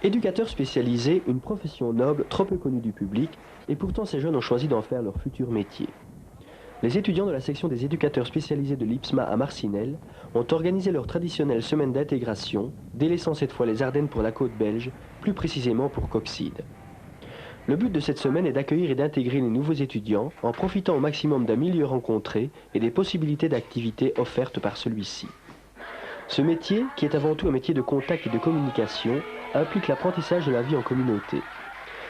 Éducateurs spécialisés, une profession noble, trop peu connue du public, et pourtant ces jeunes ont choisi d'en faire leur futur métier. Les étudiants de la section des éducateurs spécialisés de l'IPSMA à Marcinelle ont organisé leur traditionnelle semaine d'intégration, délaissant cette fois les Ardennes pour la côte belge, plus précisément pour Coxyde. Le but de cette semaine est d'accueillir et d'intégrer les nouveaux étudiants en profitant au maximum d'un milieu rencontré et des possibilités d'activités offertes par celui-ci. Ce métier, qui est avant tout un métier de contact et de communication, implique l'apprentissage de la vie en communauté.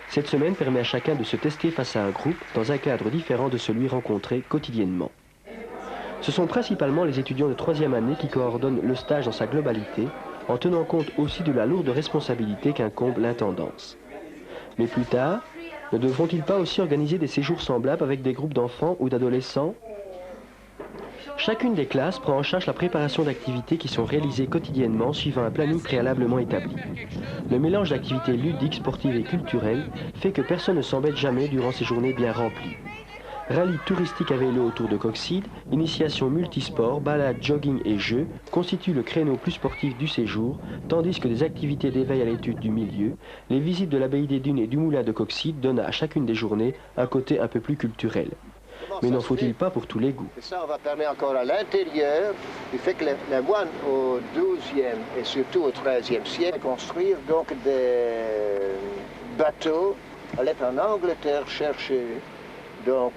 Cette semaine permet à chacun de se tester face à un groupe dans un cadre différent de celui rencontré quotidiennement. Ce sont principalement les étudiants de 3e année qui coordonnent le stage dans sa globalité, en tenant compte aussi de la lourde responsabilité qu'incombe l'intendance. Mais plus tard, ne devront-ils pas aussi organiser des séjours semblables avec des groupes d'enfants ou d'adolescents ? Chacune des classes prend en charge la préparation d'activités qui sont réalisées quotidiennement suivant un planning préalablement établi. Le mélange d'activités ludiques, sportives et culturelles fait que personne ne s'embête jamais durant ces journées bien remplies. Rallye touristique à vélo autour de Coxyde, initiation multisport, balade, jogging et jeux constituent le créneau plus sportif du séjour, tandis que des activités d'éveil à l'étude du milieu, les visites de l'abbaye des Dunes et du moulin de Coxyde donnent à chacune des journées un côté un peu plus culturel. Mais n'en faut-il pas pour tous les goûts? Et ça, on va permettre encore à l'intérieur du fait que les moines au XIIe et surtout au XIIIe siècle construire donc des bateaux, allaient en Angleterre chercher donc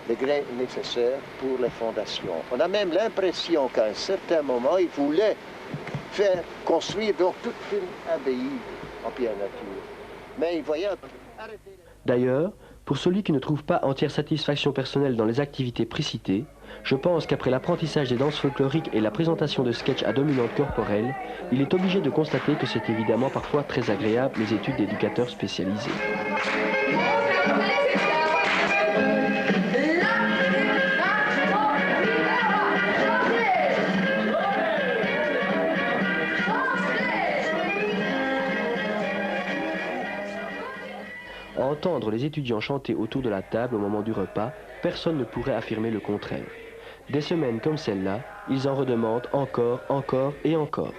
les grains nécessaires pour les fondations. On a même l'impression qu'à un certain moment, ils voulaient faire construire donc toute une abbaye en pierre nature. Mais ils voyaient arrêter. D'ailleurs, pour celui qui ne trouve pas entière satisfaction personnelle dans les activités précitées, je pense qu'après l'apprentissage des danses folkloriques et la présentation de sketchs à dominante corporelle, il est obligé de constater que c'est évidemment parfois très agréable les études d'éducateurs spécialisés. Entendre les étudiants chanter autour de la table au moment du repas, personne ne pourrait affirmer le contraire. Des semaines comme celle-là, ils en redemandent encore, encore et encore.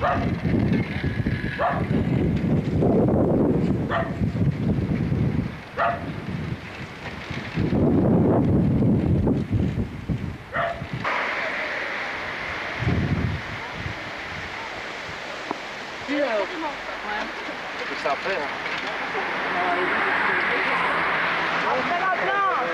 Ça fait, hein. On fait la planche.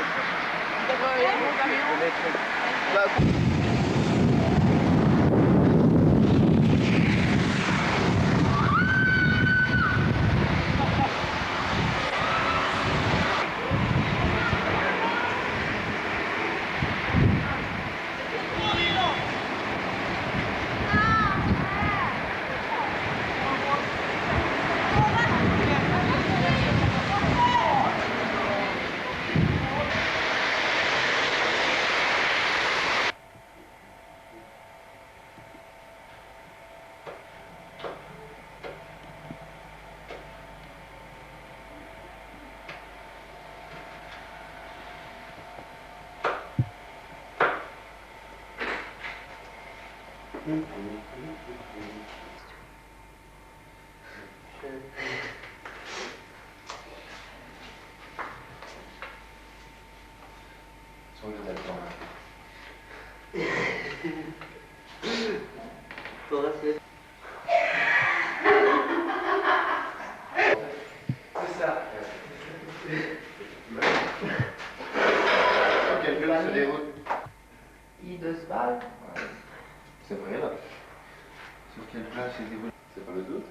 Quelle place se déroule? Il de se balle. C'est vrai là. Sur quelle place se déroule? C'est pas le doute.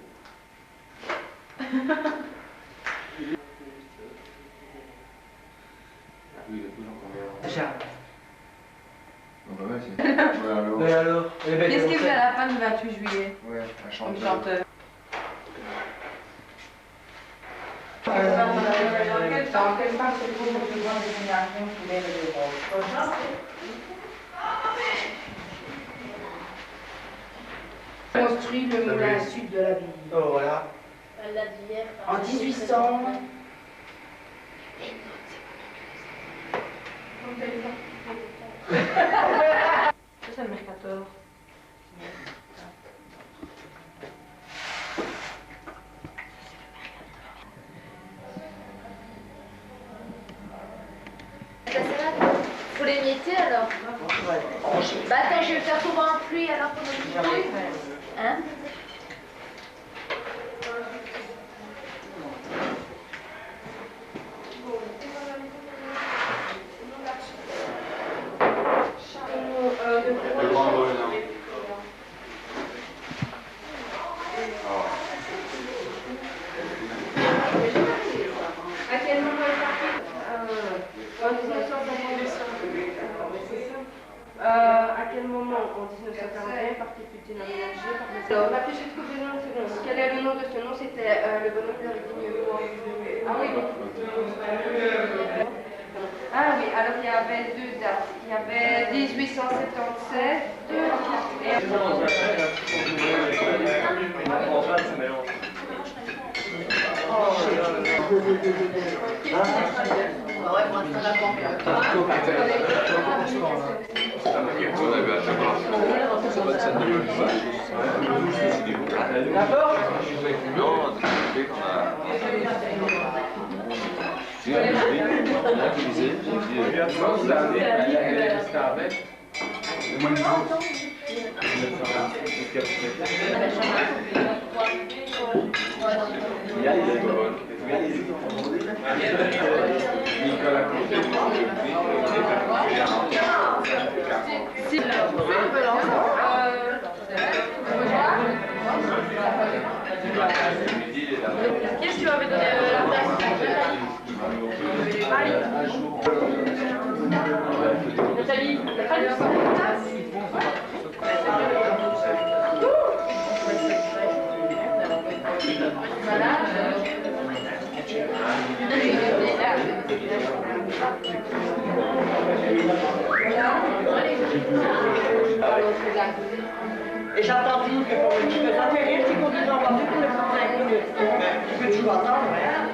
Oui, il est toujours combien? Charles. Bon bah ouais, c'est... Ouais alors... Mais alors Qu'est-ce qu'il faisait à la fin du 28 juillet Ouais, un comme chanteur. chanteur? Dans quelle part se trouve le plus grand destination sous l'air de l'Europe? Construit le moulin sud de la ville. Oh voilà. En 1800. Ça, c'est le Mercator. Faut les l'émietter alors. Bah attends, je vais le faire tomber en pluie alors qu'on a une pluie. Hein? Le grand volume. À quel moment est parti en 1951. À quel moment en 1941 partit-il aménagé par les... Alors, réfléchissez jusqu'au deuxième second. Quel est le nom de ce nom? C'était le bonhomme de la Ah oui, ah oui, alors il y avait deux dates. Il y avait 1877 Qu'est-ce que tu avais donné la Nathalie, Et j'entends tout que pour me ça fait rire, si qu'on dit non, pas vu pour les 35 minutes. Tu peux toujours entendre, hein?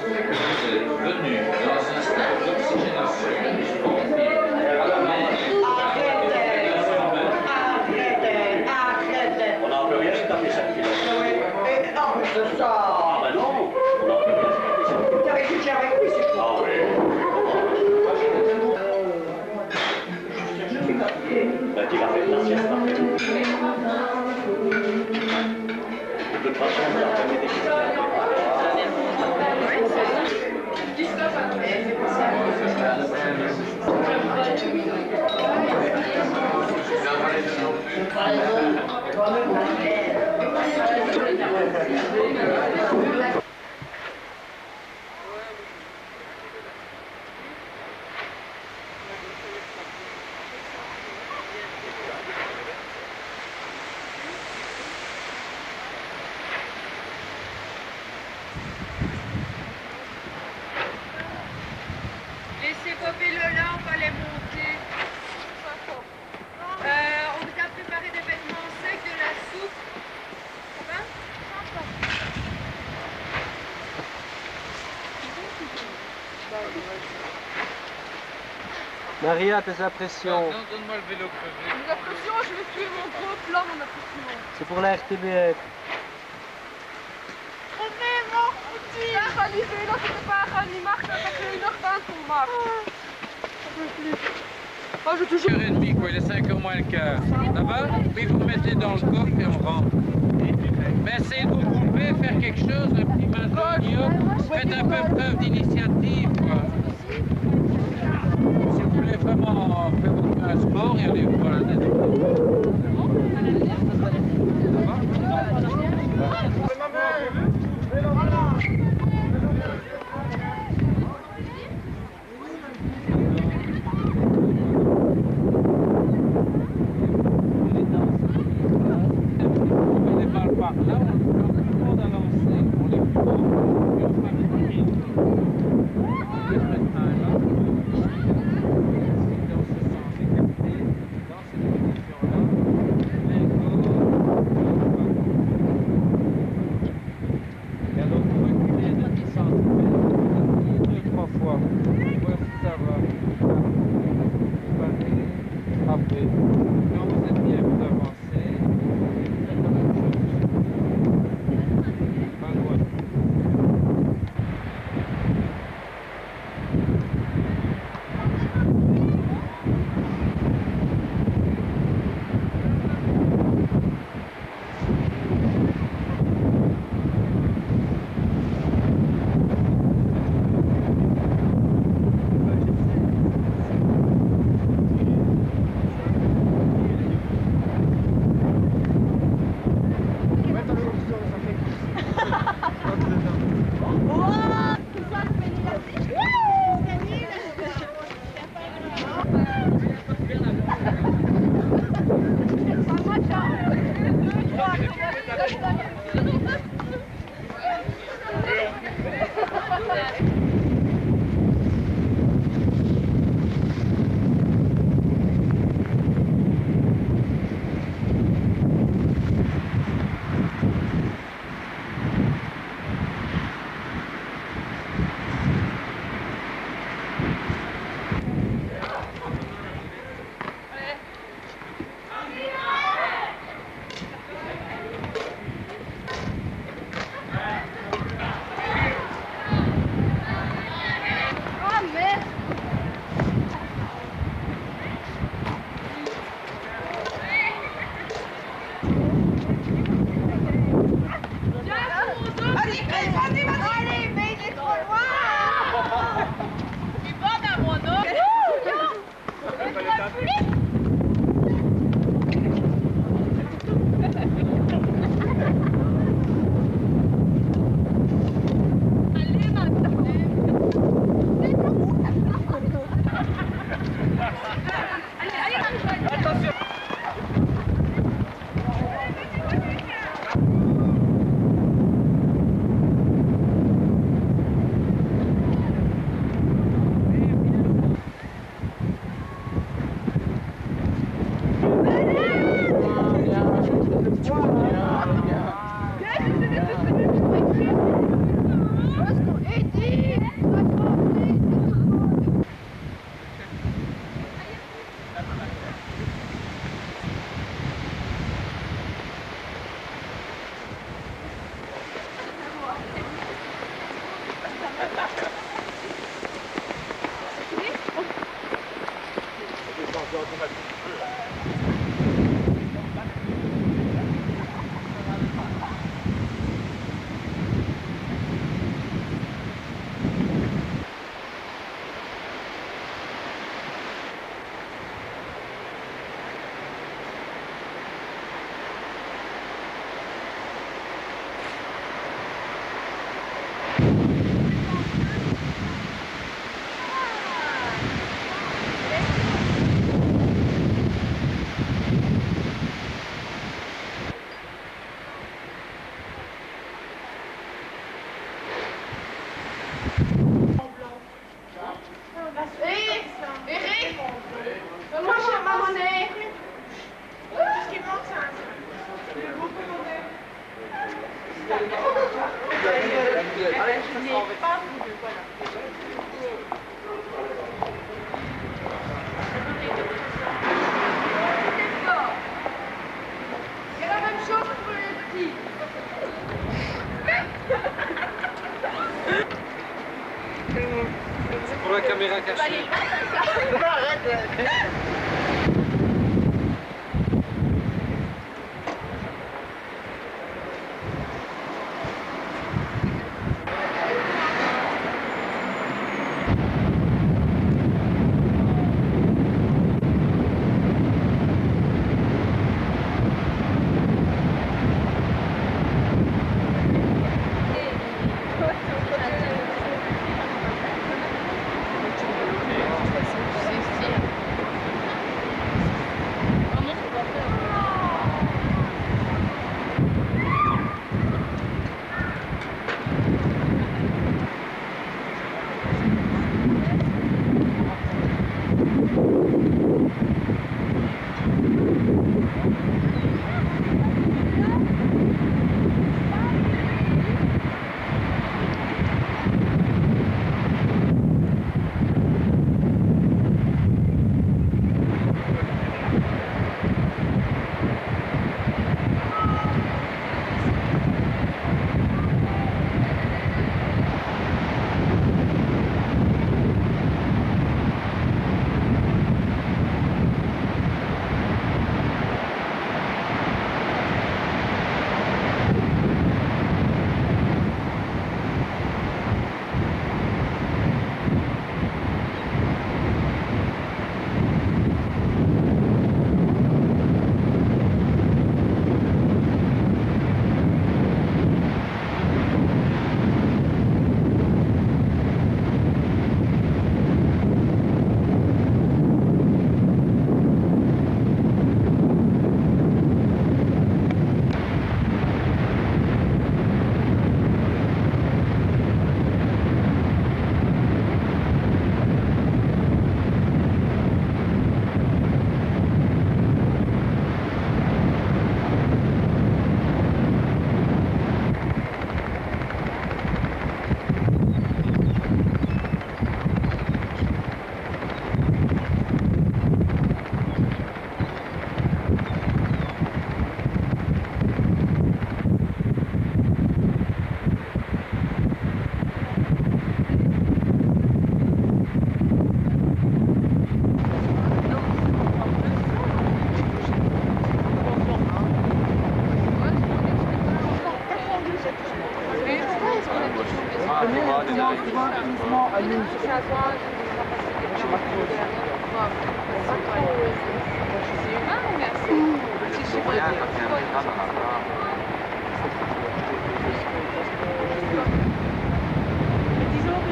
Venu dans un stade d'oxygénation Arrêtez! Laissez popper le là, on va les monter. On vous a préparé des vêtements secs, de la soupe. Ça va? Maria, tes impressions? Non, donne-moi le vélo crevé. Mes impressions, je vais tuer mon gros plan, mon impression. C'est pour la RTBF. Réalisé, là c'était pas Rani Marc, ça fait 1h20 qu'on marche. Ça peut plus. Oh, je toujours. 5h30 quoi, il est 5h moins le quart. Ça va? Puis vous remettez dans le coffre et on rentre. Mais essayez de vous couper, faire quelque chose, un petit main. Faites un peu preuve d'initiative quoi. Si vous voulez vraiment faire un sport, et allez vous voilà. Dans ces conditions-là,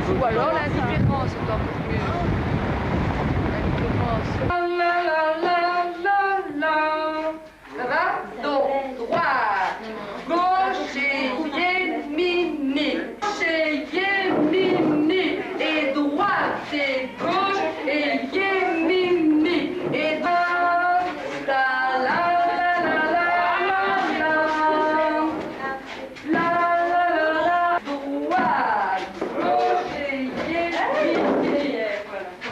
Ou alors la différence est un peu mieux. La différence. La la la la la. Ça va? Donc, droite, gauche et yémini. Gauche et yémini. Et droite et gauche et yémini. Et droite, la la la la la la. La la la la. Droite, gauche et yémini. Voilà.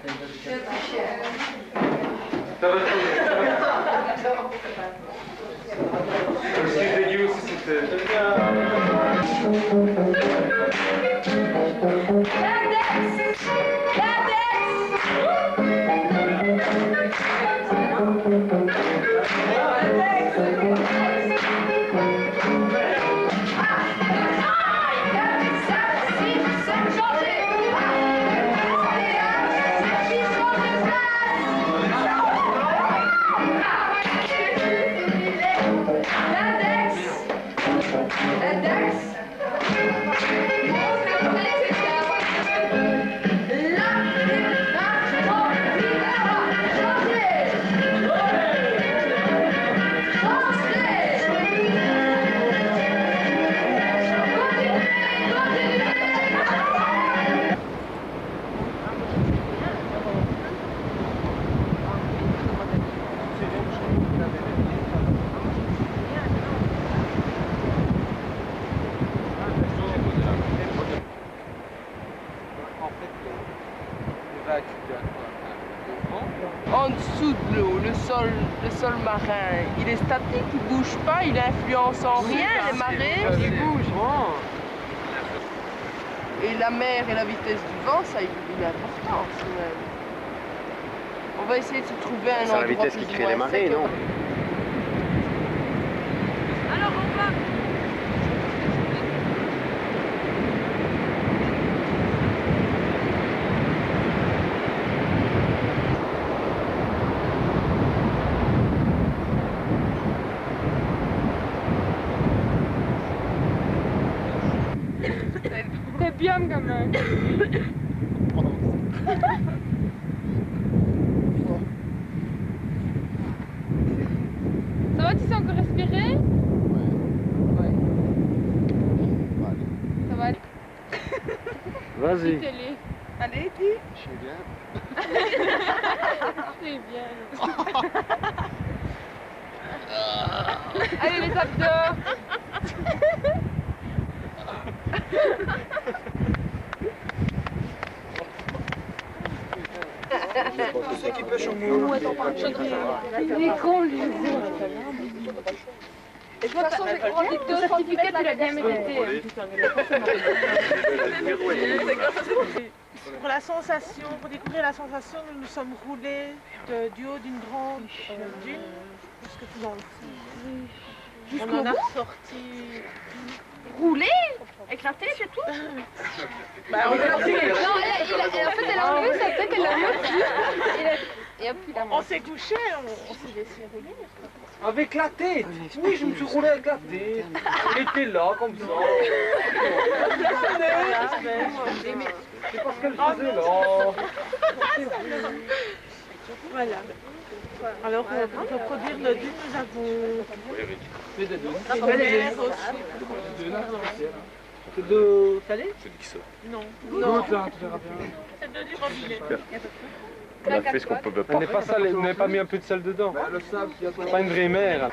Le ski de Guy aussi, c'était... En dessous de l'eau, le sol marin, il est statique, il ne bouge pas, il influence en rien les marées. Il bouge. Et la mer et la vitesse du vent, ça a une importance même. On va essayer de se trouver un endroit. C'est la vitesse qui crée les marées, non? Alors on va. C'est bien quand même. Ça va, tu sais encore respirer? Ouais. Ça va aller. Vas-y. Allez, dis. Je suis bien. C'est bien. Allez, les abdos. Ceux qui pêchent au mou. Il est con, lui. De toute façon, j'ai grandi 2 certificats, il a bien mérité. Pour la sensation, pour découvrir la sensation, nous nous sommes roulés du haut d'une grande dune jusque tout dans le fond. On en a ressorti. Roulé? Éclaté, c'est tout? Bah, on a Non, en fait, elle a enlevé sa tête, elle l'a mis au-dessus. Et hop, il a on s'est couché, on s'est laissé rouler. Avec la tête. Oui, je me suis roulé avec la tête. Il était là, comme ça. C'est parce qu'elle faisait là. Voilà. Alors, pour reproduire nos dunes, nous avons C'est des deux. des glaires aussi. C'est de salé? C'est qui ça? Non. Non, tu verras bien. C'est de du robinet. On a fait ce qu'on peut pas. On n'est pas salé, on n'a pas mis un peu de sel dedans. Le sable, c'est pas une vraie mer.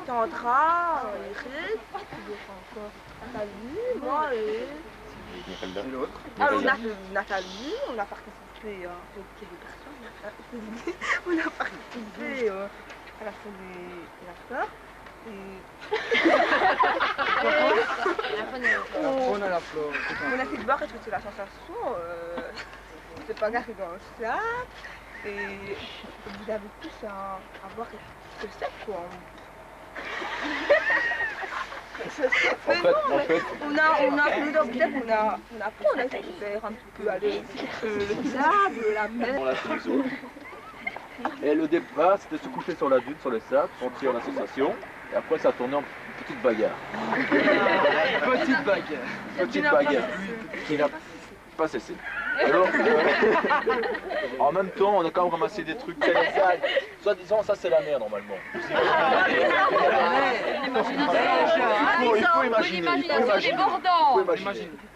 Sandra, Eric, Nathalie, moi et... Alors Nathalie, on a participé on a participé à la fin de la fleur. On a fait de boire et c'était la sensation, c'est pas garé dans le sac et vous avez tous à voir ce que c'est quoi. En fait, on a plus d'objets, on a essayé de faire un petit peu aller le sable, la mer. Et le départ, c'était se coucher sur la dune, sur le sable, sentir la sensation, et après ça a tourné en petite bagarre. Petite bagarre qui n'a pas cessé. Alors, en même temps, on a quand même ramassé des trucs. Soit disant, ça c'est la mer normalement. Il faut imaginer.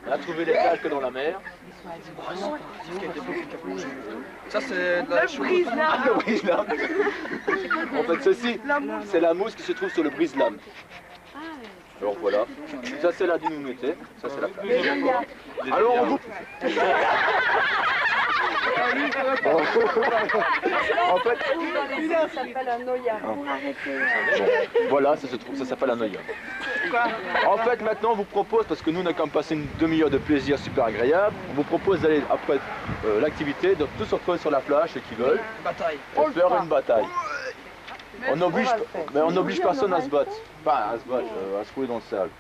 On a trouvé les calques dans la mer. Ça c'est de la Le brise-lames. En fait, ceci, c'est la mousse qui se trouve sur le brise-lames. Alors voilà, ça c'est la dinounété, ça c'est la plage. Alors on vous... En fait... Ça s'appelle un noya. Voilà, ça se trouve, ça s'appelle un noya. En fait, maintenant on vous propose, parce que nous on a quand même passé une demi-heure de plaisir super agréable, on vous propose d'aller après l'activité, de tous se retrouver sur la plage, ceux qui veulent, et faire une bataille. On n'oblige personne à se battre. Enfin, à se battre, à se couler dans le sable.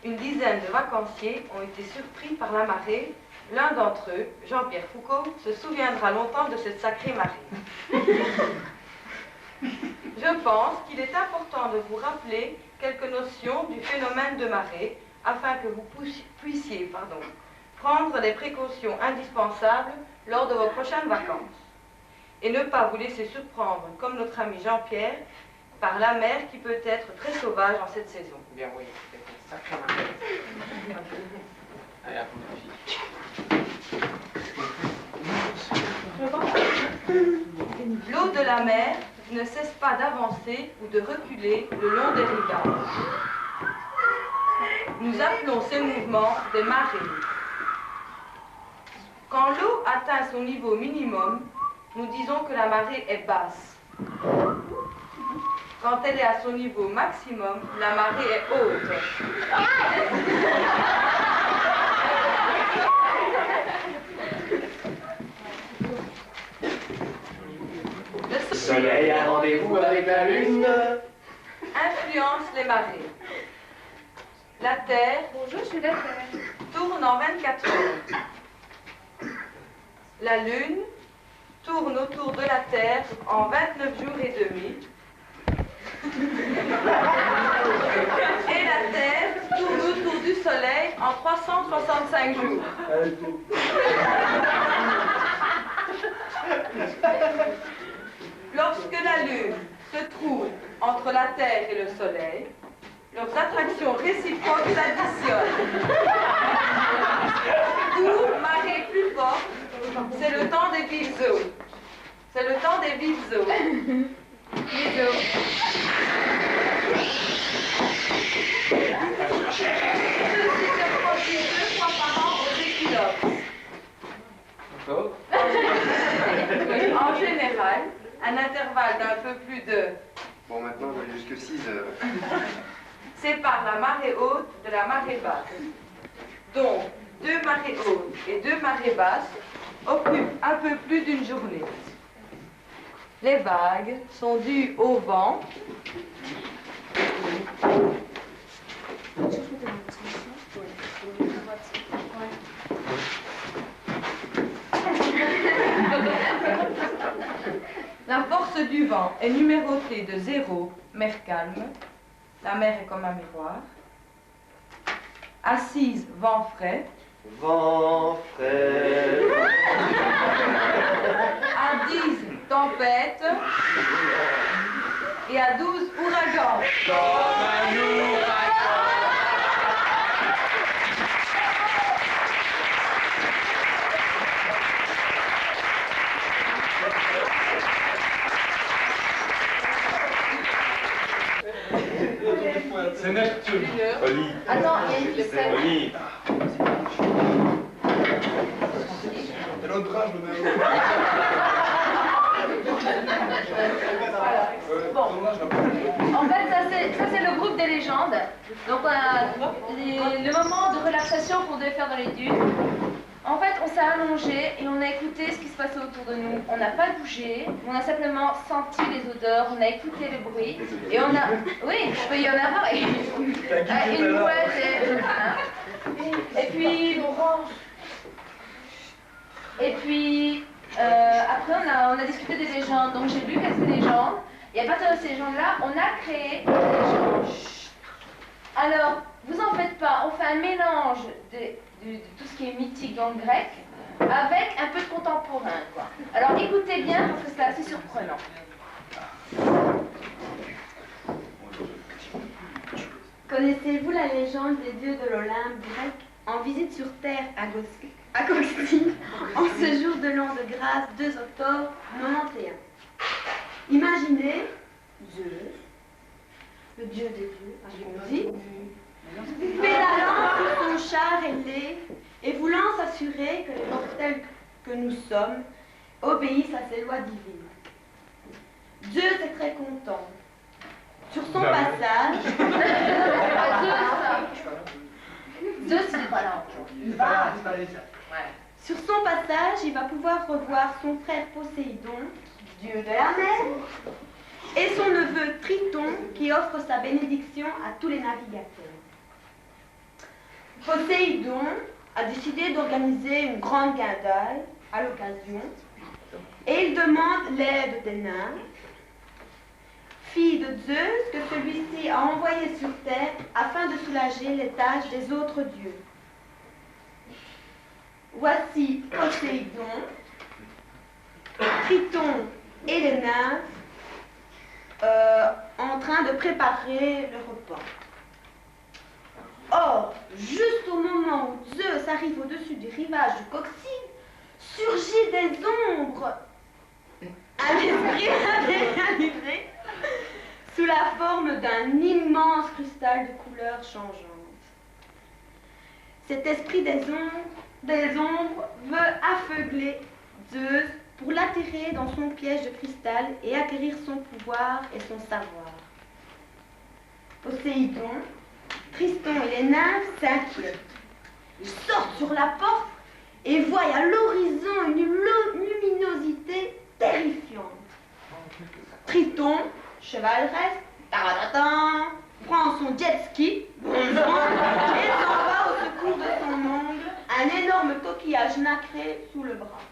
Une dizaine de vacanciers ont été surpris par la marée. L'un d'entre eux, Jean-Pierre Foucault, se souviendra longtemps de cette sacrée marée. Je pense qu'il est important de vous rappeler quelques notions du phénomène de marée afin que vous puissiez prendre les précautions indispensables lors de vos prochaines vacances. Et ne pas vous laisser surprendre, comme notre ami Jean-Pierre, par la mer qui peut être très sauvage en cette saison. Bien oui, c'est une sacrée marée. Allez, L'eau de la mer ne cesse pas d'avancer ou de reculer le long des rivages. Nous appelons ce mouvement des marées. Quand l'eau atteint son niveau minimum, nous disons que la marée est basse. Quand elle est à son niveau maximum, la marée est haute. Le soleil a rendez-vous avec la lune. Influence les marées. La Terre, Bonjour, je suis la Terre. Tourne en 24 heures. La Lune tourne autour de la Terre en 29 jours et demi. Et la Terre tourne autour du Soleil en 365 jours. Lorsque la Lune se trouve entre la Terre et le Soleil, leurs attractions réciproques s'additionnent. Pour marée plus forte, c'est le temps des vives eaux. C'est le temps des vives eaux. Les eaux. Ceci se produit 2 fois par an aux équinoxes. En général, un intervalle d'un peu plus de... Bon, maintenant, on va jusque 6 heures. Sépare la marée haute de la marée basse. Donc, 2 marées hautes et 2 marées basses occupent un peu plus d'une journée. Les vagues sont dues au vent. La force du vent est numérotée de 0, mer calme. La mer est comme un miroir. Assise, vent frais. Vent frais. À 10, tempête. Et à 12, ouragan. C'est Neptune. Oli. Attends, il y a une ficelle. Oli. C'est l'autre drage, le même. Bon. En fait, ça c'est le groupe des légendes. Donc on a le moment de relaxation qu'on devait faire dans les dunes. En fait, on s'est allongé et on a écouté ce qui se passait autour de nous. On n'a pas bougé, on a simplement senti les odeurs, on a écouté le bruit et on a... Oui, il peut y en avoir. Une mouette et puis... Et puis... après, on a discuté des légendes. Donc j'ai lu quelques légendes. Et à partir de ces légendes-là, on a créé des légendes. Alors, vous en faites pas, on fait un mélange de tout ce qui est mythique dans le grec, avec un peu de contemporain, quoi. Alors écoutez bien parce que c'est assez surprenant. Connaissez-vous la légende des dieux de l'Olympe grec en visite sur Terre à Coxine en ce jour de l'an de grâce 2 octobre 91? Imaginez Zeus, le dieu des dieux, on dit, pédalant sur son char ailé et voulant s'assurer que les mortels que nous sommes obéissent à ses lois divines. Zeus est très content. Sur son passage, Zeus, il est pas là encore. Sur son passage, il va pouvoir revoir son frère Poséidon, dieu de la mer, et son neveu Triton, qui offre sa bénédiction à tous les navigateurs. Poséidon a décidé d'organiser une grande guindaille à l'occasion, et il demande l'aide des nymphes, fille de Zeus, que celui-ci a envoyé sur terre afin de soulager les tâches des autres dieux. Voici Poséidon, Triton et les nymphes en train de préparer le repas. Or, juste au moment où Zeus arrive au-dessus du rivage de Coxine, surgit des ombres à l'esprit impérialisé sous la forme d'un immense cristal de couleurs changeantes. Cet esprit des ombres veut aveugler Zeus pour l'attirer dans son piège de cristal et acquérir son pouvoir et son savoir. Poséidon, Tristan et les nymphes s'inquiètent. Ils sortent sur la porte et voient à l'horizon une luminosité terrifiante. Triton, chevaleresse, prend son jet ski et s'en va au secours de son ongle, un énorme coquillage nacré sous le bras.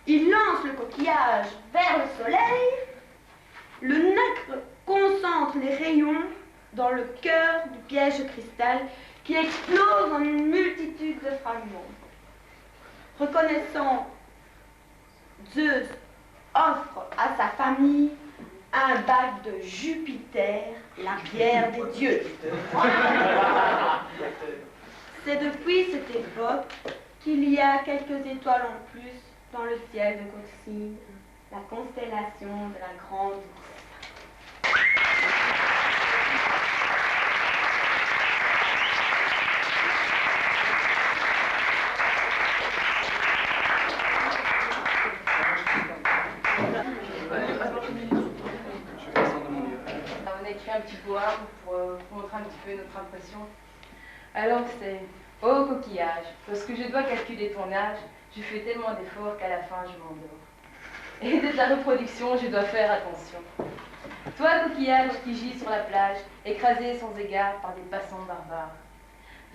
Il lance le coquillage vers le soleil, le nacre concentre les rayons dans le cœur du piège de cristal qui explose en une multitude de fragments. Reconnaissant, Zeus offre à sa famille un bac de Jupiter, la pierre des dieux. C'est depuis cette époque qu'il y a quelques étoiles en plus dans le ciel de Coxine, la constellation de la Grande Ourse. On a écrit un petit poème pour montrer un petit peu notre impression. Alors c'est « Oh coquillage, lorsque je dois calculer ton âge, je fais tellement d'efforts qu'à la fin je m'endors. Et de ta reproduction, je dois faire attention. Toi coquillage qui gît sur la plage, écrasé sans égard par des passants barbares.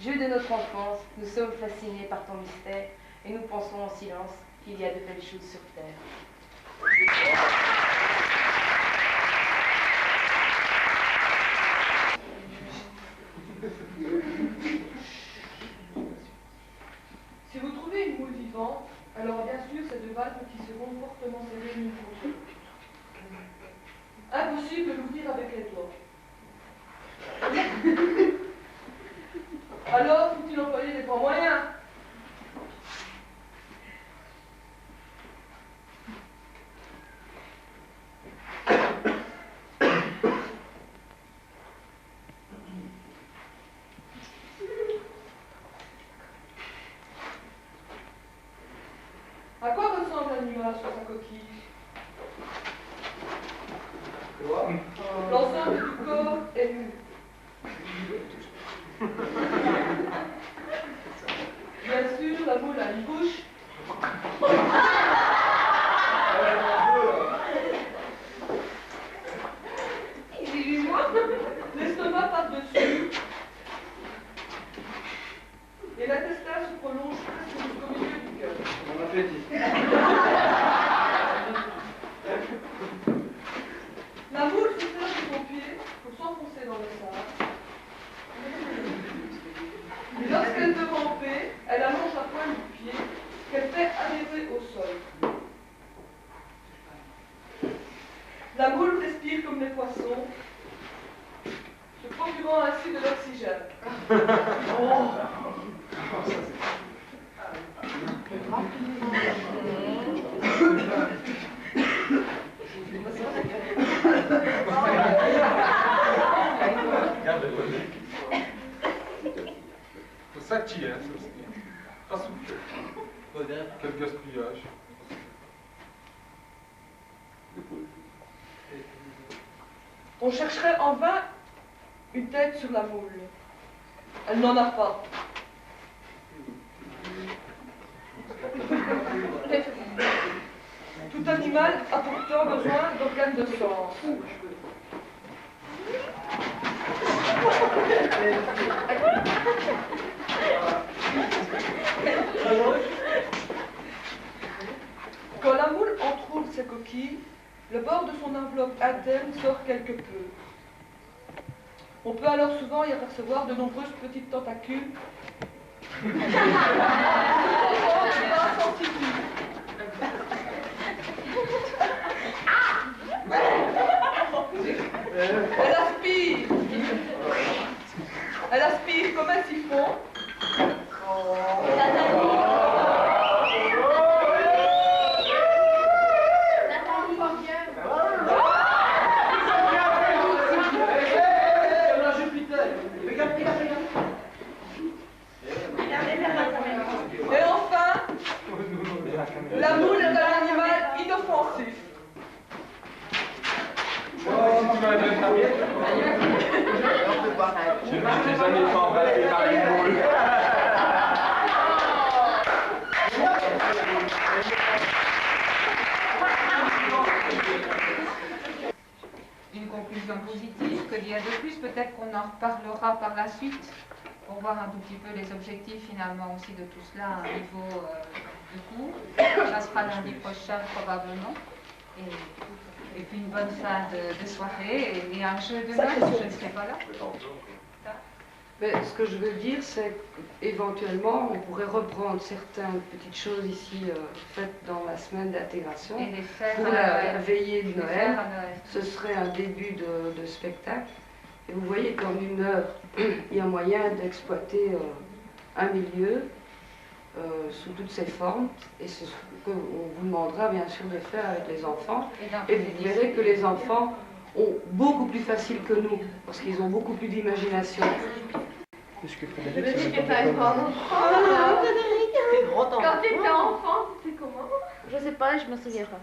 Jeu de notre enfance, nous sommes fascinés par ton mystère et nous pensons en silence qu'il y a de belles choses sur terre. » Si vous trouvez une moule vivante, alors bien sûr c'est de valves qui seront fortement serrées l'une contre l'autre. Impossible de l'ouvrir avec les doigts. Alors faut-il employer des grands moyens? À quoi ressemble l'animal sur sa coquille? L'ensemble du corps est nu. Bien sûr, la moule a une bouche. L'estomac par-dessus. Et l'intestin se prolonge presque jusqu'au milieu du cœur. Bon appétit. La moule se sert de son pied pour s'enfoncer dans le sable. Et lorsqu'elle veut ramper, elle allonge la pointe du pied. arrivée au sol. La moule respire comme les poissons, se procurant ainsi de l'oxygène. C'est ça qui est, ça aussi. Pas soufflé. Quel gaspillage. On chercherait en vain une tête sur la moule. Elle n'en a pas. Tout animal a pourtant besoin d'organes de sens. Quand la moule entroule ses coquilles, le bord de son enveloppe interne sort quelque peu. On peut alors souvent y apercevoir de nombreuses petites tentacules. Elle aspire. Elle aspire comme un siphon. Et enfin, la moule est un animal inoffensif. Je n'ai jamais été embrassé par une moule. Une conclusion positive, que dire de plus? Peut-être qu'on en reparlera par la suite pour voir un tout petit peu les objectifs finalement aussi de tout cela à un niveau de cours. Ça sera lundi prochain probablement. Et puis une bonne fin de soirée et un jeu de notes, je ne serai pas là. Mais ce que je veux dire, c'est qu'éventuellement, on pourrait reprendre certaines petites choses ici faites dans la semaine d'intégration Et les faire pour à la Noël. veillée de Les Noël. faire à Noël. Ce serait un début de spectacle. Et vous voyez qu'en 1 heure, il y a moyen d'exploiter un milieu sous toutes ses formes. Et c'est ce qu'on vous demandera bien sûr de faire avec les enfants. Et vous verrez que les enfants ont beaucoup plus facile que nous, parce qu'ils ont beaucoup plus d'imagination. Puisque Frédéric était enfant. Quand tu étais enfant, c'était comment? Je sais pas, je me souviens pas.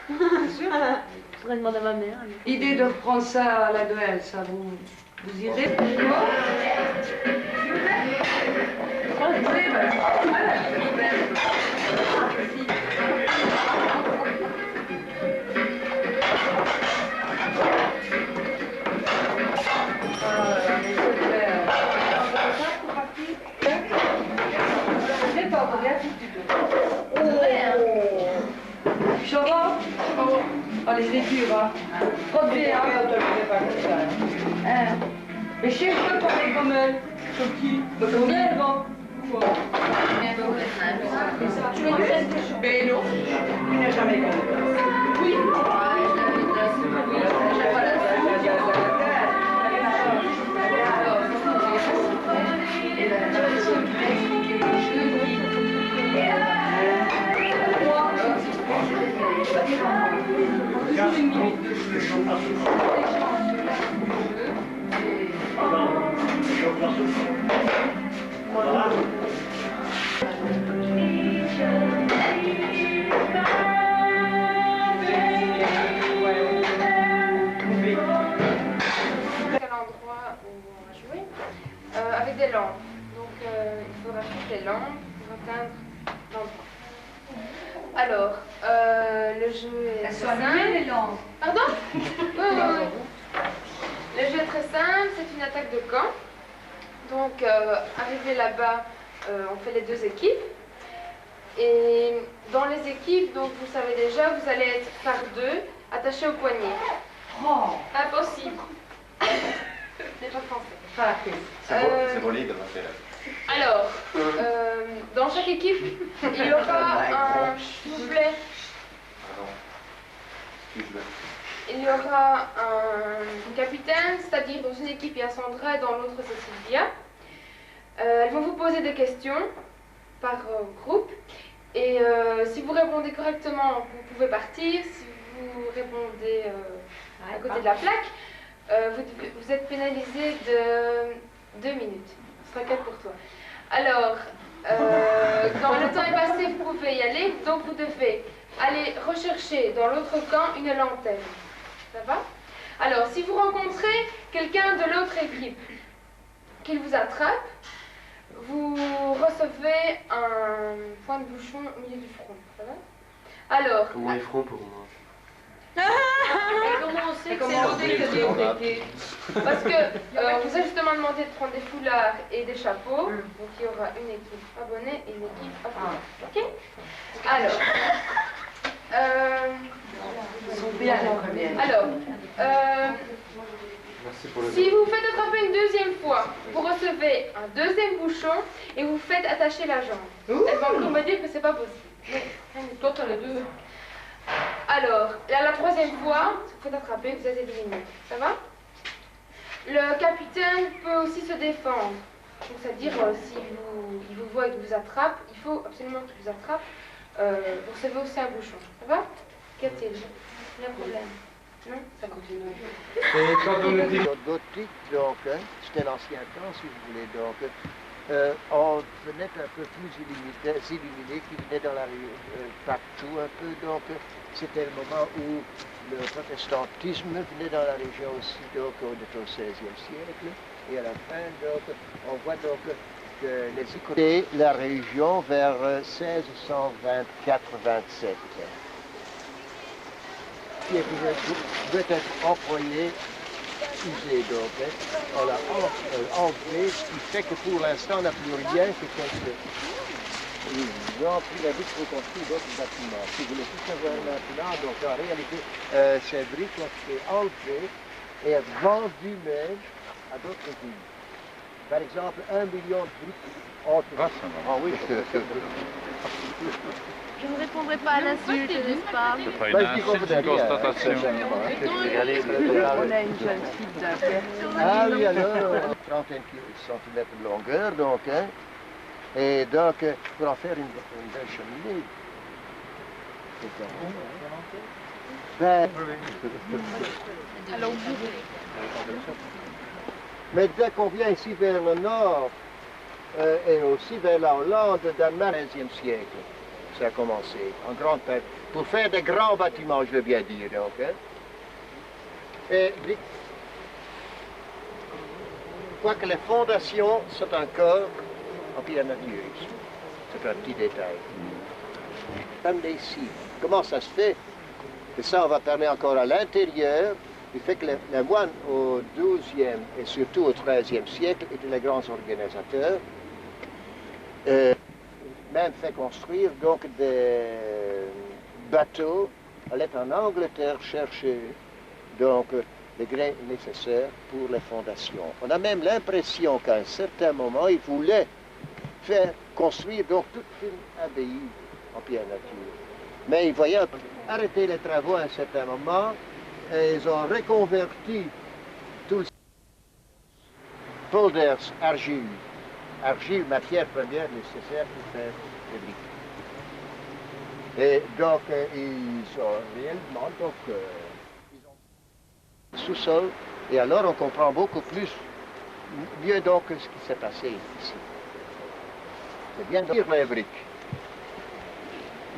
Je pourrais demander à ma mère. L'idée de reprendre ça à la Noël, ça vous irez? Ça va? Oh, les études, hein. Trop bien, hein. Mais je sais pas parler comme elle. Comme qui? Comme elle, bon. Mais non. Il n'a jamais compris. Oui. L'endroit où on va jouer avec des lampes. Donc il faudra changer les lampes pour atteindre l'endroit. Alors, le jeu est Elles très sont allumées, simple. les lampes. Pardon? Oui. Le jeu est très simple, c'est une attaque de camp. Donc, arrivé là-bas, on fait les 2 équipes. Et dans les équipes, donc vous savez déjà, vous allez être par 2, attachés au poignet. Oh. Impossible. C'est pas français. C'est volé de ma Alors, dans chaque équipe, il y aura un, s'il vous plaît, il y aura un capitaine, c'est-à-dire dans une équipe il y a Sandra et dans l'autre c'est Sylvia. Elles vont vous poser des questions par groupe et si vous répondez correctement, vous pouvez partir. Si vous répondez à côté de la plaque, vous êtes pénalisé de 2 minutes. Ce sera 4 pour toi. Alors, quand le temps est passé, vous pouvez y aller. Donc vous devez aller rechercher dans l'autre camp une lanterne. Ça va? Alors, si vous rencontrez quelqu'un de l'autre équipe, qu'il vous attrape, vous recevez un point de bouchon au milieu du front. Ça va? Alors... Comment les front pour moi? Et comment on sait que c'est parce que on vous a justement demandé de prendre des foulards et des chapeaux. Donc il y aura une équipe abonnée et une équipe abonnée. Ok? Alors... si vous faites attraper une deuxième fois, vous recevez un deuxième bouchon et vous faites attacher la jambe. Elle va encore me dire que c'est pas possible. Mais toi, t'as les deux. Alors, la troisième fois, vous faites attraper, vous êtes éliminé. Ça va? Le capitaine peut aussi se défendre. Donc, c'est-à-dire, s'il vous voit et qu'il vous attrape, il faut absolument qu'il vous attrape. Vous recevez aussi un bouchon. Ça va? Qu'y a-t-il? Il y a un problème? Non? Ça continue. Et quand on était gothique, donc, c'était l'ancien temps, si vous voulez, donc, on venait un peu plus illuminés qui venaient dans la rue partout un peu, donc, c'était le moment où le protestantisme venait dans la région aussi, donc, on était au XVIe siècle, et à la fin, donc, on voit donc que les icônes et la région vers 1624-27. Qui peut être employé, usé donc. On l'a enlevé, ce qui fait que pour l'instant on n'a plus rien que quelques... Ils ont pris la vitre pour construire d'autres bâtiments. Si vous voulez tout savoir maintenant, donc en réalité, ces briques ont été enlevées et vendues même à d'autres villes. Par exemple, 1 million de briques ont été... Ah oui, Je ne répondrai pas à l'insulte, n'est-ce pas? C'est pas une insulte, c'est une constatation. On a une jeune fille d'Inter. Ah oui, alors, 30 cm de longueur, donc, hein, et donc, pour en faire une belle cheminée. Ben, mais dès qu'on vient ici vers le nord, et aussi vers la Hollande, Danemark, au XVe siècle, ça a commencé, en grande partie, pour faire des grands bâtiments, je veux bien dire, donc, hein. Et quoique les fondations sont encore en pierre nature ici. C'est un petit détail. Comme ici, comment ça se fait? Et ça, on va parler encore à l'intérieur, du fait que les moines au XIIe et surtout au XIIIe siècle étaient les grands organisateurs. Même fait construire donc des bateaux, allaient en Angleterre chercher donc les grains nécessaires pour les fondations. On a même l'impression qu'à un certain moment, ils voulaient faire construire donc toute une abbaye en pierre nature. Mais ils voyaient arrêter les travaux à un certain moment et ils ont reconverti tout le polders, argile, matière première nécessaire pour faire les briques. Et donc, ils sont réellement, donc, ils ont sous-sol, et alors on comprend beaucoup plus, mieux donc ce qui s'est passé ici. C'est bien de dire les briques.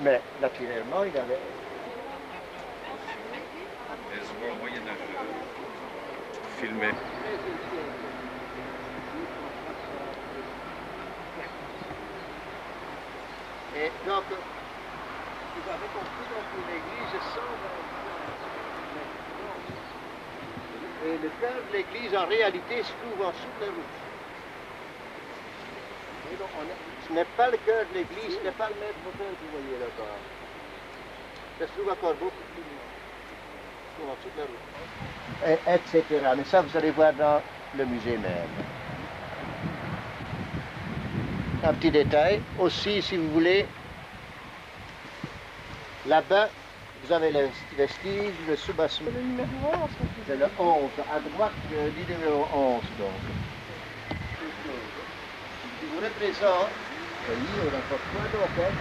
Mais, naturellement, il avait... Les oies moyenâgeux filmées. Et donc, vous avez compris donc une église sans... Et le cœur de l'église, en réalité, se trouve en dessous de la route. Et donc, ce n'est pas le cœur de l'église, ce n'est pas le maître autel que vous voyez là-bas. Ça se trouve encore beaucoup plus loin. Se trouve en dessous de la route. Etc. Mais ça, vous allez voir dans le musée même. un petit détail. Aussi, si vous voulez, là-bas, vous avez les vestiges, le soubassement. Le numéro 11. C'est le 11, à droite du numéro 11 donc. Je vous représente, oui, on n'a pas de quoi donc, hein.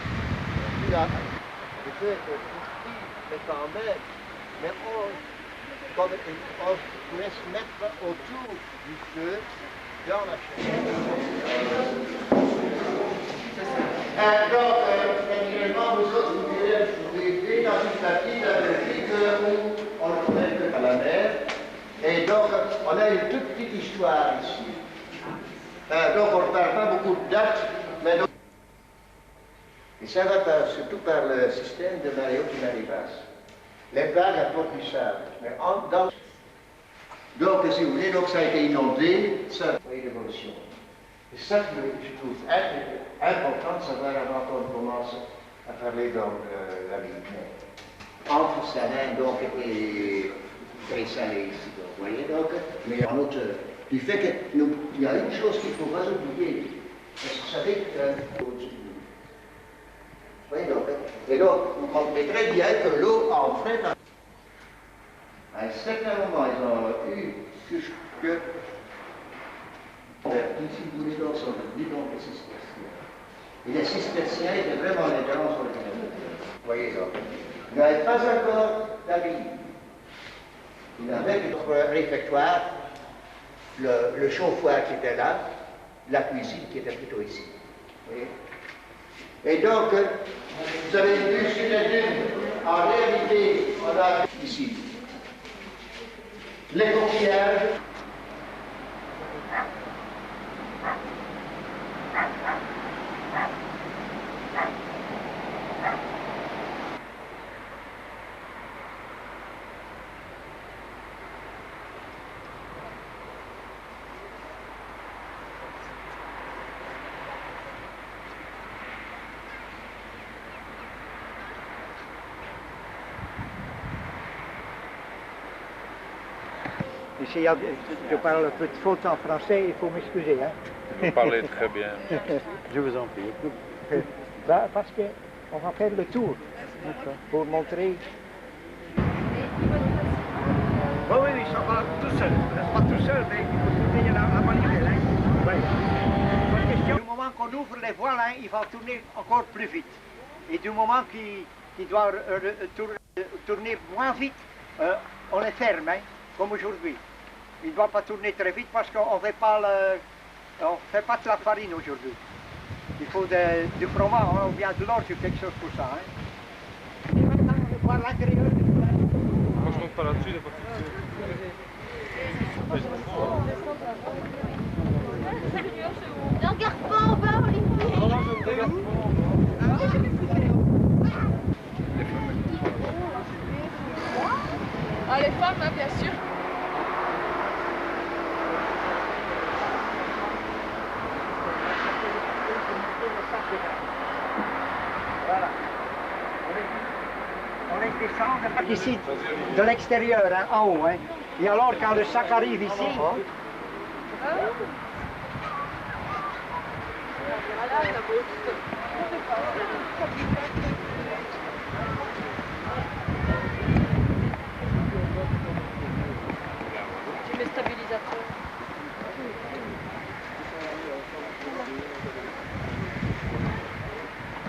Je peux être petit, mais quand même, mais on vous laisse mettre autour du feu dans la chaîne. Donc, naturellement, vous autres, vous vivez dans une partie de la Belgique où on le connaît à la mer. Et donc, on a une toute petite histoire ici. Donc, on ne parle pas beaucoup de dates, mais donc... Et ça va surtout par le système de marée haute et marée basse. Les vagues apportent du sable. Mais donc, si vous voulez, donc ça a été inondé, ça a eu l'évolution. Et ça, je trouve important de savoir avant qu'on commence à parler dans la vie. Entre salin, donc, et très salé ici, donc, vous voyez, donc, mais en hauteur. Du fait qu'il y a une chose qu'il ne faut pas oublier. Parce que vous savez que oui, donc, et donc, vous comprenez très bien que l'eau entrait dans... À un certain moment, ils ont eu que si vous voulez, donc, sont devenus donc les cisterciens. Et les cisterciens étaient vraiment les grands sur le terrain. Vous voyez donc, ils n'avaient pas encore d'habits. Ils n'avaient que notre réfectoire, le chauffoir qui était là, la cuisine qui était plutôt ici. Vous voyez? Et donc, vous avez vu sur les dunes, en réalité, on a ici les coquillages. Ici, je parle un peu de faute en français, il faut m'excuser. Hein. Vous parlez très bien. Je vous en prie. Parce qu'on va faire le tour pour montrer. Oui, ça va tout seul. Pas tout seul, mais il faut tourner la manivelle. Hein. Oui. Du moment qu'on ouvre les voiles, hein, il va tourner encore plus vite. Et du moment qu'il doit tourner moins vite, on les ferme, hein, comme aujourd'hui. Il ne doit pas tourner très vite parce qu'on ne fait pas de la farine aujourd'hui. Il faut du fromage, hein, ou bien de l'orge ou quelque chose pour ça. Hein. Et maintenant, on va voir l'intérieur du poulain. Moi, je ne monte pas là-dessus, il n'y a pas de souci. Ne regarde pas en bas, Olivier. Non, je ne regarde pas. Ah, les femmes, hein, bien sûr. Voilà. On les descend ici, de l'extérieur, hein, en haut. Hein. Et alors, quand le sac arrive ici... Tu mets stabilisateur.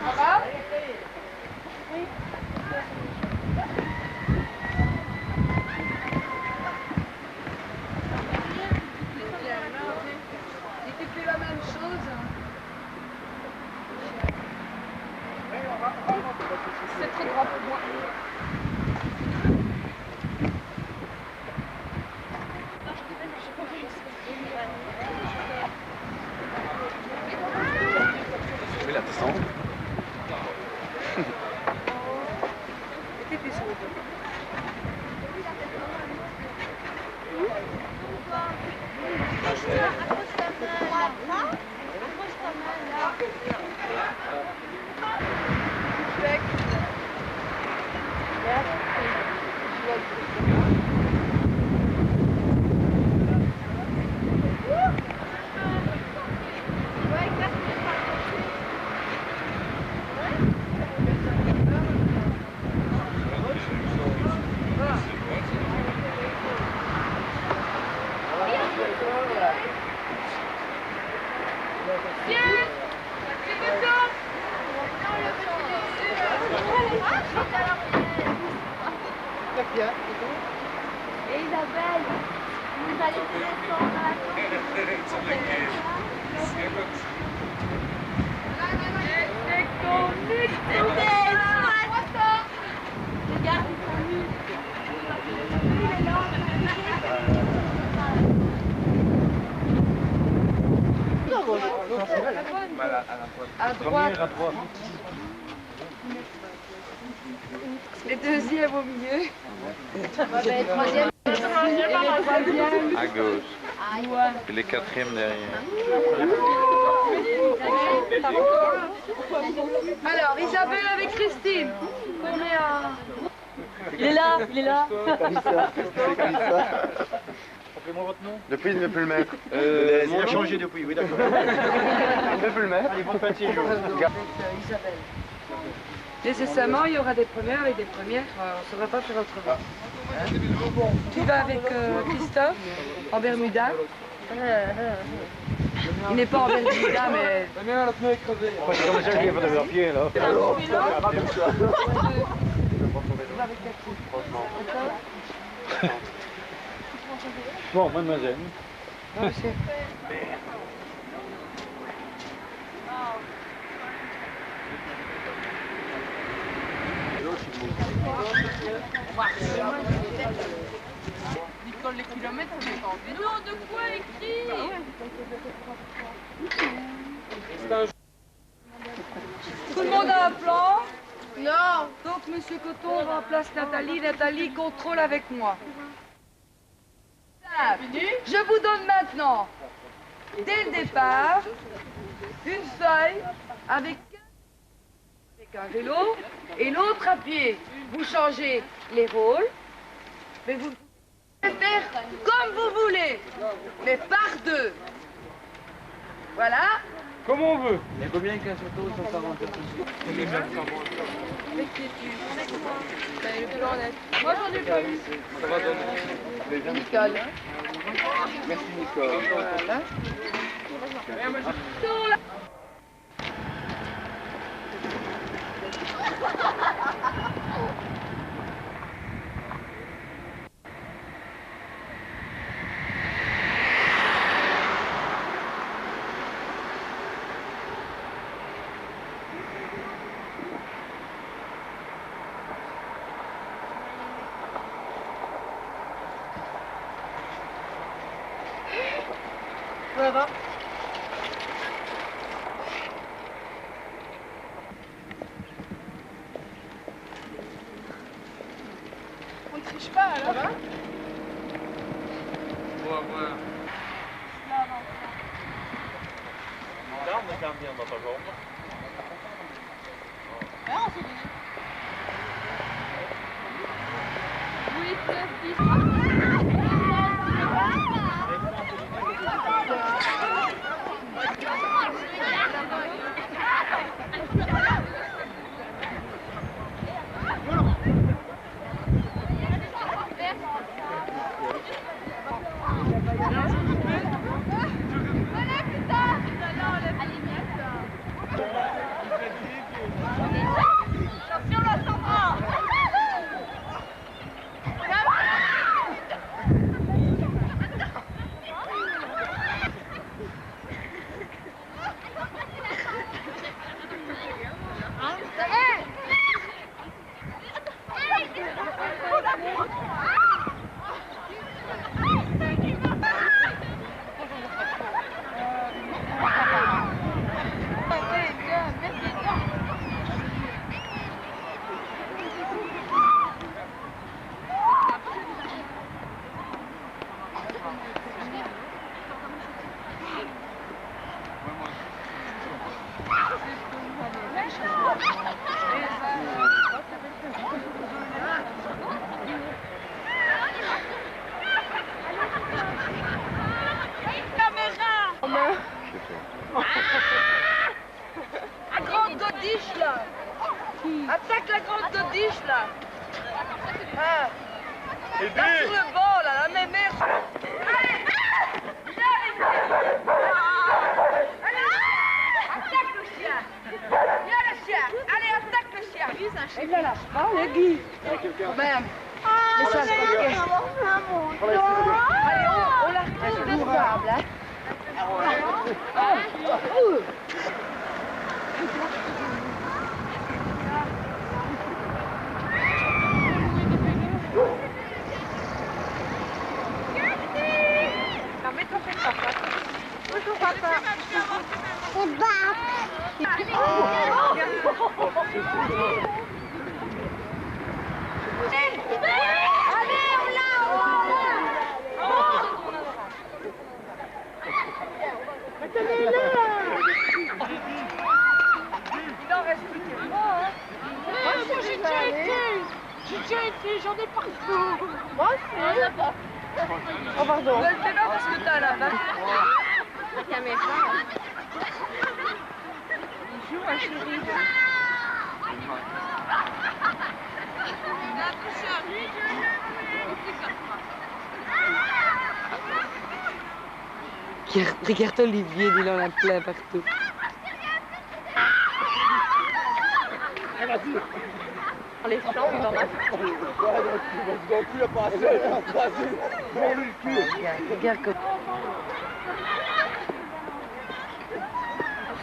Ça va? Oui. C'était plus la même chose. C'est trop grand pour moi. Mais la descente. Et Isabelle, vous allez vous descendre à la regarde, à droite. Les deuxièmes au milieu. les troisièmes. À gauche. Et les quatrièmes derrière. Alors, Isabelle avec Christine. Il est là, il est là. Rappelez-moi votre nom. Depuis, il ne veut plus le mettre. Il a changé depuis, oui, d'accord. Il ne veut plus le mettre. Allez, bon petit jour. Isabelle. Nécessairement, il y aura des premières et des premières. On ne saura pas faire autrement. Bon, tu vas avec Christophe en Bermuda. Il n'est pas en Bermuda, mais... Le pneu écrasé. C'est comme ça qu'il y a pas de pied, là. Alors, bon, mademoiselle. Non, monsieur. Nicole, les kilomètres, ça dépend. Mais non, de quoi écrire? Tout le monde a un plan? Non. Donc, monsieur Coton remplace Nathalie. Nathalie contrôle avec moi. Je vous donne maintenant, dès le départ, une feuille avec un vélo et l'autre à pied. Vous changez les rôles, mais vous pouvez faire comme vous voulez, mais par deux. Voilà. Comme on veut. Il y a combien qu'un surtout 140? Moi j'en ai pas eu. Nicole. Merci Nicole. Voilà. Ça va? On ne triche pas alors? Au revoir. Là, on est bien dans ta jambe. Ah, on s'est donné. 8, 9, 10. La grande godiche là. Attaque la grande godiche là. Ah. Sur le banc là, la même mère. Allez, viens les gars. Allez, attaque le chien. Viens le chien. Allez, attaque le chien. Et là, là. Ah, le Guy. Quand même. Mais ça, c'est pas Allez, on la retrouve de table, hein. Non, mets-toi fait ça, papa. Bonjour, papa. Allez, on l'a. Tenez-le. Il en reste plus que moi, hein. Moi, j'ai déjà été, j'en ai partout. Moi aussi. Oh, pardon. Ne le fais pas parce que t'as la vache. La caméra. Il joue, ma chérie. Regarde Olivier, il en a plein partout. Les flancs, il en a. Regarde comme...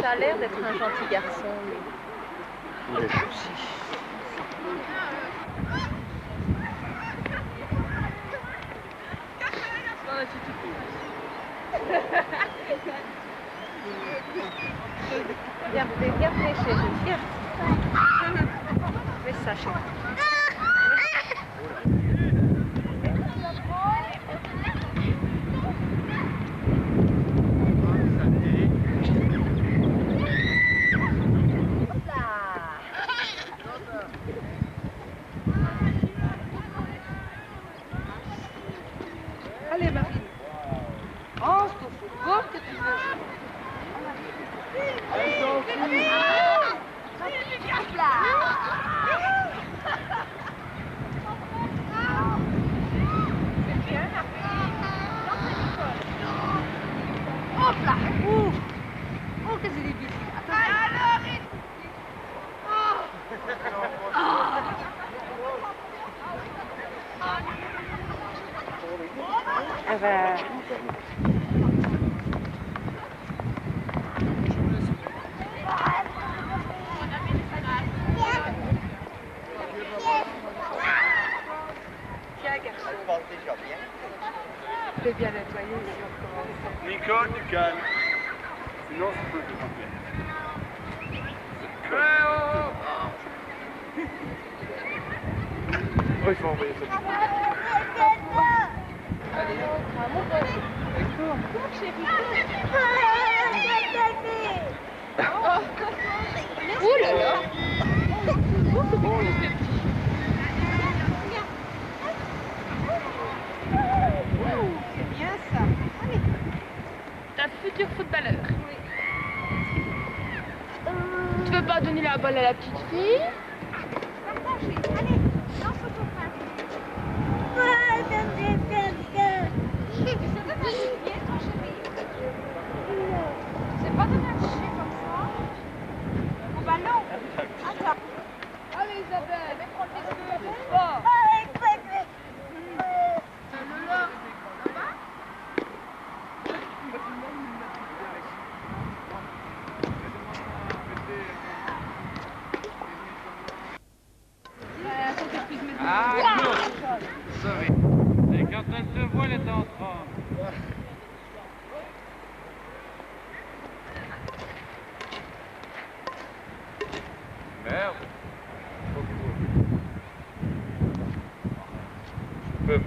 Ça a l'air d'être un gentil garçon, lui. Il est gentil. Regardez, regardez, chérie, regarde. Mets ça, chérie. Allez, Marie. Oh, c'est au football que tu veux jouer. Hop là. Oh, que c'est difficile. Elle va... C'est bien nettoyé si on commence. Nico, du calme. Sinon, ça peut te tromper. Oh, il faut envoyer ça. Allez, mon pote. Oh là là. C'est bien ça. Allez. T'es un futur footballeur. Tu veux pas donner la balle à la petite fille? Allez, lance ton pain. C'est pas donner un toucher comme ça. Au ballon. Attends. Allez, Isabelle. Je vais prendre les cheveux. Fort. Ah, cool. Et quand elle te voit, elle est en train. Merde. Je peux.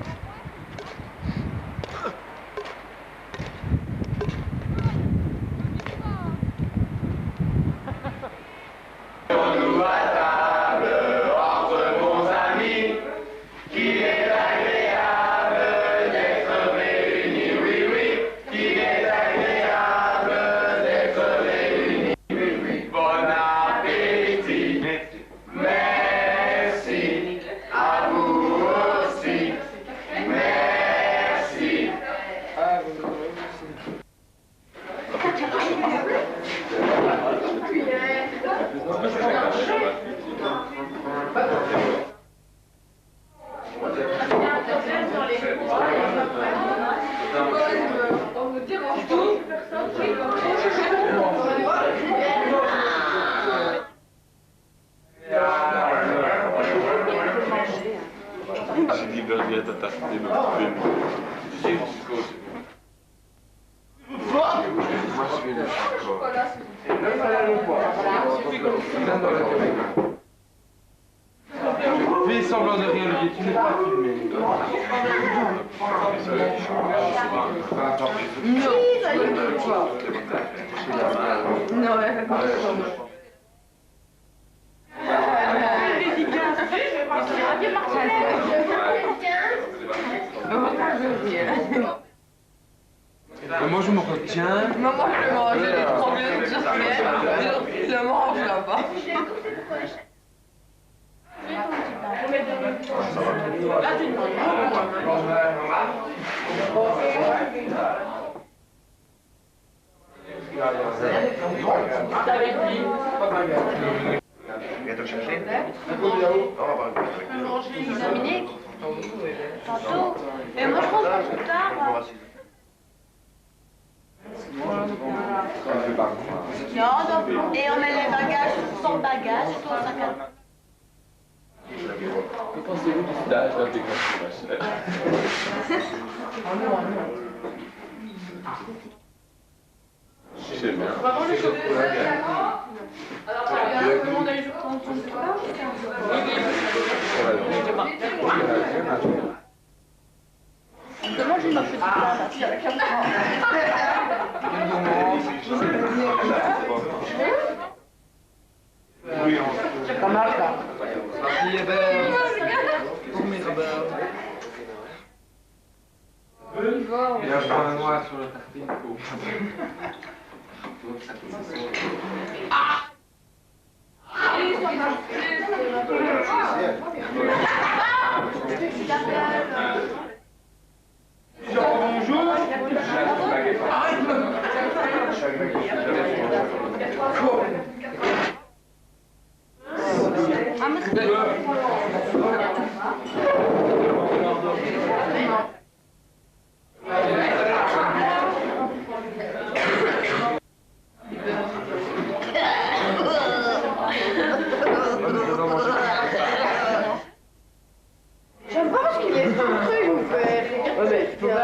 J'ai dit Berger à ta tarte, mais j'ai moi je vais le fais semblant de rien lui, tu n'es pas filmé. Non, Moi je me retiens. Maman, je vais manger des problèmes sur elle. Je mange là-bas. Viens te chercher. Dominique, tantôt. Et moi je rentre plus tard. Non, et on met les bagages sur son bagage, sur ton sac à dos. Que pensez-vous du stage d'intégration HL? J'aime bien. Alors, tout le monde a eu le temps de tout ça. Comment j'ai ma petite place Ça marche là. Il y a un point noir sur le tartine. J'aime pas parce qu'il est tout cru, mon père. Ouais, mais tu peux pas.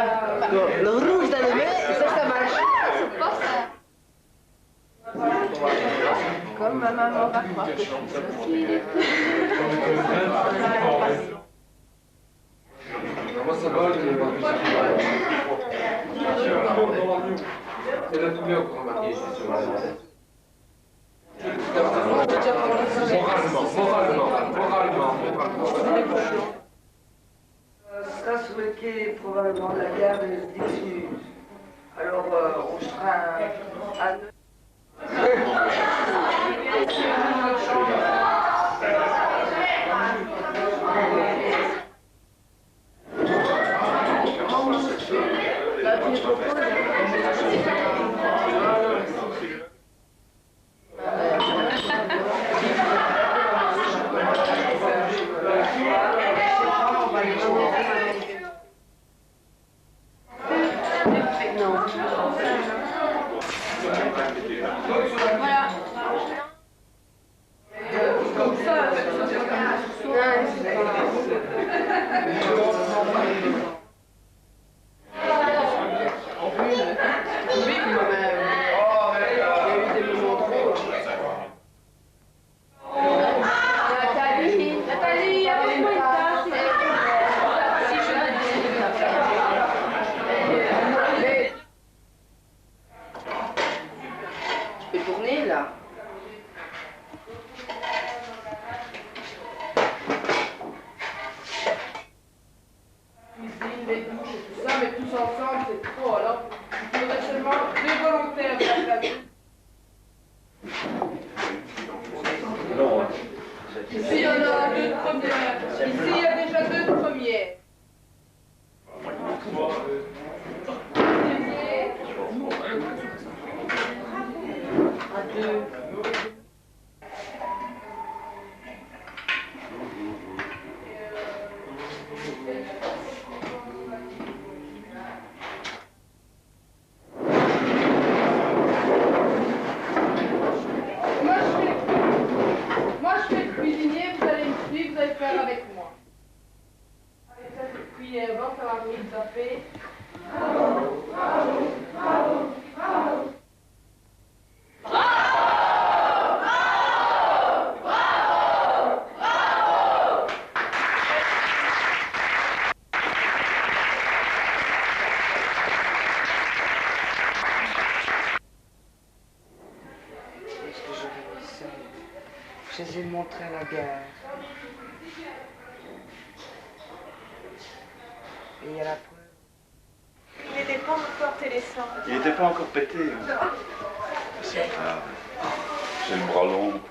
Le rouge dans le nez, ça marche. C'est pas ça. Comme ma maman va croire que je suis sortie. Moi ça va, il est pas c'est la douleur qu'on a marqué sur la moralement. Ce sera sur le quai probablement de la gare d'Ixmus. Alors on sera à 9. Voilà. Comme ça, Nathalie, appelle-moi une tasse. Si je veux tu peux tourner là. Cuisine, les douches et tout ça, mais tous ensemble c'est trop. Alors il faudrait seulement 2 volontaires de la famille. Non, hein. Ici il y en a 2 de première. Ici il y a déjà 2 de première. À 2. Moi je fais le cuisinier, vous allez me suivre, vous allez faire avec moi. Stoppez. Je les ai montrés à la gare. Et il y a la preuve. Il n'était pas encore téléphone. Il n'était pas encore pété. Hein. C'est grave. J'ai le bras long.